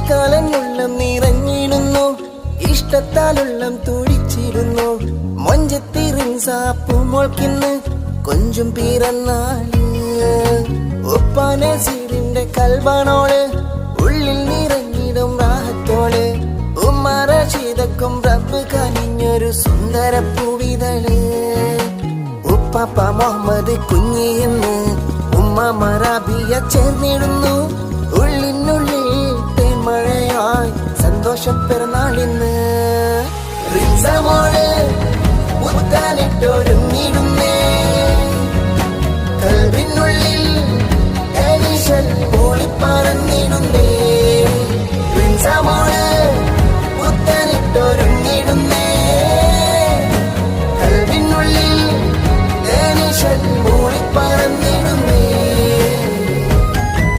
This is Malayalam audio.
ഇഷ്കാലനുള്ളം നിറഞ്ഞിടുന്നു, ഇഷ്ടത്താലുള്ളം തുടിച്ചിരുന്നു. മൊഞ്ചത്തിറിൻസാപ്പുമോൾക്കിന്ന് കൊഞ്ചും പിറന്നാള്. ഉപ്പാനസീറിന്റെ കൽബാണോള്, ഉള്ളിൽ നിറഞ്ഞിടും റാഹത്തോള്. ഉമ്മാറ ചെയ്തക്കും റബ്ബ് കനിഞ്ഞൊരു സുന്ദര പൂവിതള്. ഉപ്പാപ്പ മുഹമ്മദ് കുഞ്ഞിയെന്ന് ഉമ്മ മറാബിയ ചേർന്നിടുന്നു. ഉള്ളിനുള്ളിൽ തേന്മഴയായി സന്തോഷം പിറന്നാളിന്ന്. റിൻസമോള് മുത്താനിട്ടൊരുങ്ങിടുന്നേ,